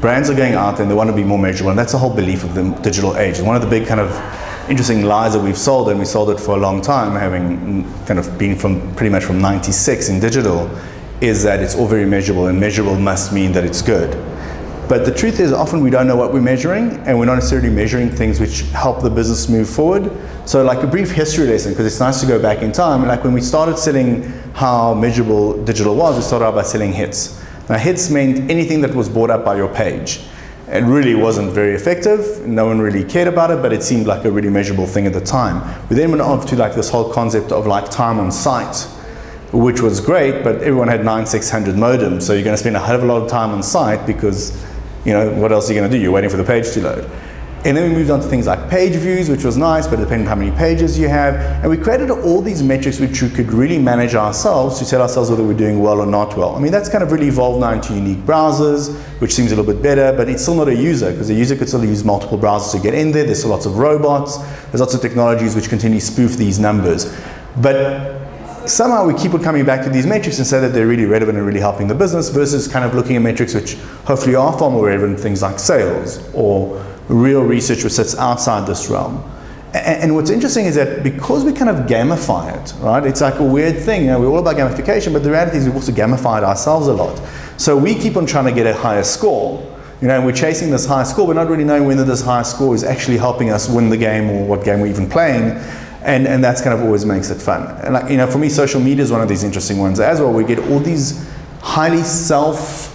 brands are going out there and they want to be more measurable, and that's the whole belief of the digital age. And one of the big kind of interesting lies that we've sold, and we sold it for a long time, having kind of been from pretty much from 96 in digital, is that it's all very measurable, and measurable must mean that it's good. But the truth is, often we don't know what we're measuring, and we're not necessarily measuring things which help the business move forward. So like a brief history lesson, because it's nice to go back in time. Like when we started selling how measurable digital was, we started out by selling hits. Now hits meant anything that was brought up by your page. It really wasn't very effective. No one really cared about it, but it seemed like a really measurable thing at the time. We then went on to like this whole concept of like time on site, which was great, but everyone had 9600 modems. So you're going to spend a hell of a lot of time on site because, you know, what else are you going to do? You're waiting for the page to load. And then we moved on to things like page views, which was nice, but it depended on how many pages you have. And we created all these metrics which we could really manage ourselves to tell ourselves whether we're doing well or not well. I mean, that's kind of really evolved now into unique browsers, which seems a little bit better, but it's still not a user, because a user could still use multiple browsers to get in there. There's still lots of robots. There's lots of technologies which continue to spoof these numbers. But somehow we keep on coming back to these metrics and say that they're really relevant and really helping the business, versus kind of looking at metrics which hopefully are far more relevant, things like sales or real research which sits outside this realm. And what's interesting is that because we kind of gamify it, right? It's like a weird thing. You know, we're all about gamification, but the reality is we've also gamified ourselves a lot. So we keep on trying to get a higher score. You know, and we're chasing this high score. We're not really knowing whether this high score is actually helping us win the game or what game we're even playing. And that's kind of always makes it fun. And like, you know, for me, social media is one of these interesting ones as well. We get all these highly self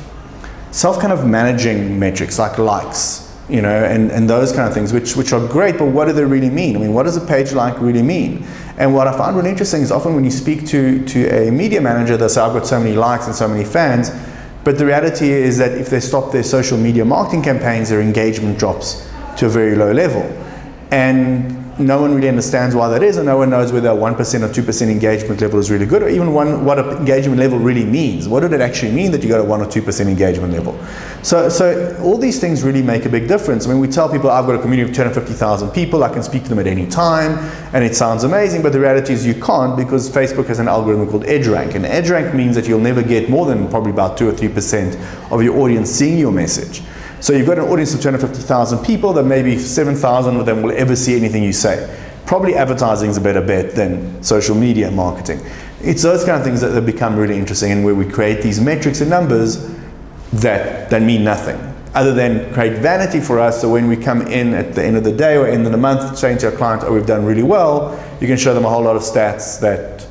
kind of managing metrics like likes, you know, and those kind of things, which are great, but what do they really mean? I mean, what does a page like really mean? And what I find really interesting is often when you speak to a media manager, they'll say, I've got so many likes and so many fans, but the reality is that if they stop their social media marketing campaigns, their engagement drops to a very low level. And no one really understands why that is, and no one knows whether a 1% or 2% engagement level is really good, or even what an engagement level really means. What did it actually mean that you got a 1 or 2% engagement level? So all these things really make a big difference. I mean, we tell people, I've got a community of 250,000 people, I can speak to them at any time, and it sounds amazing, but the reality is you can't, because Facebook has an algorithm called EdgeRank, and EdgeRank means that you'll never get more than probably about 2 or 3% of your audience seeing your message. So you've got an audience of 250,000 people, that maybe 7,000 of them will ever see anything you say. Probably advertising is a better bet than social media marketing. It's those kind of things that have become really interesting, and where we create these metrics and numbers that mean nothing, other than create vanity for us. So when we come in at the end of the day or end of the month saying to our client, oh, we've done really well, you can show them a whole lot of stats that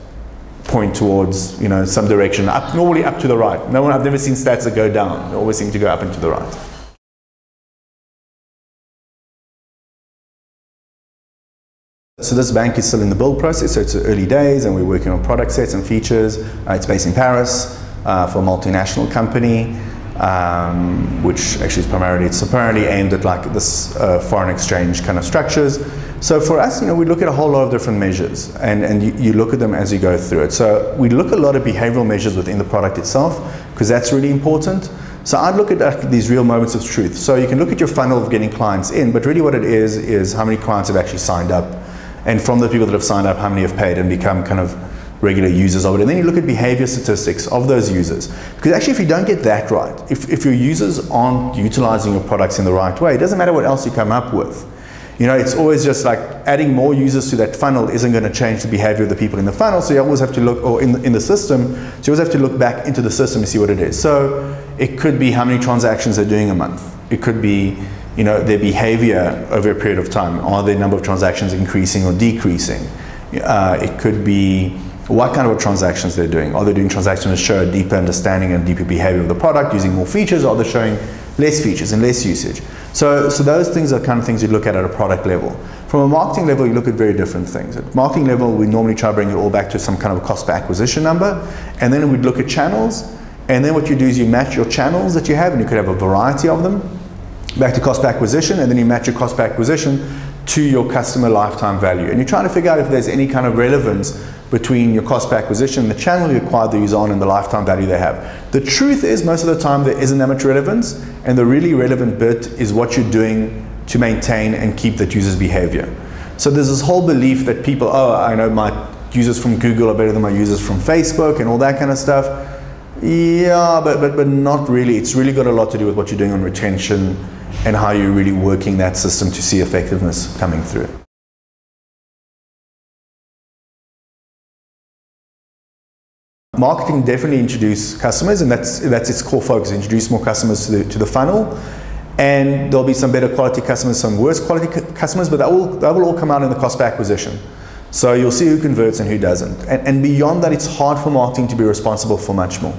point towards, you know, some direction, up, normally up to the right. I've never seen stats that go down. They always seem to go up and to the right. So this bank is still in the build process, so it's early days, and we're working on product sets and features. It's based in Paris for a multinational company, which actually is primarily aimed at like this foreign exchange kind of structures. So for us, you know, we look at a whole lot of different measures, and you look at them as you go through it. So we look at a lot of behavioral measures within the product itself, because that's really important. So I'd look at these real moments of truth. So you can look at your funnel of getting clients in, but really what it is how many clients have actually signed up. And from the people that have signed up, how many have paid and become kind of regular users of it. And then you look at behavior statistics of those users. Because actually if you don't get that right, if your users aren't utilizing your products in the right way, it doesn't matter what else you come up with. You know, it's always just like adding more users to that funnel isn't going to change the behavior of the people in the funnel. So you always have to look, or in the system, so you always have to look back into the system to see what it is. So it could be how many transactions they're doing a month. It could be, you know, their behavior over a period of time. Are their number of transactions increasing or decreasing? It could be what kind of transactions they're doing. Are they doing transactions that show a deeper understanding and deeper behavior of the product, using more features, or are they showing less features and less usage? So those things are kind of things you look at a product level. From a marketing level, you look at very different things. At marketing level, we normally try to bring it all back to some kind of a cost per acquisition number, and then we'd look at channels, and then what you do is you match your channels that you have, and you could have a variety of them, back to cost per acquisition, and then you match your cost per acquisition to your customer lifetime value. And you're trying to figure out if there's any kind of relevance between your cost per acquisition, the channel you acquired the user on, and the lifetime value they have. The truth is, most of the time there isn't that much relevance, and the really relevant bit is what you're doing to maintain and keep that user's behavior. So there's this whole belief that people, oh, I know my users from Google are better than my users from Facebook and all that kind of stuff. Yeah, but not really. It's really got a lot to do with what you're doing on retention and how you're really working that system to see effectiveness coming through. Marketing definitely introduce customers, and that's its core focus, introduce more customers to the funnel. And there'll be some better quality customers, some worse quality customers, but that will all come out in the cost per acquisition. So you'll see who converts and who doesn't. And beyond that, it's hard for marketing to be responsible for much more.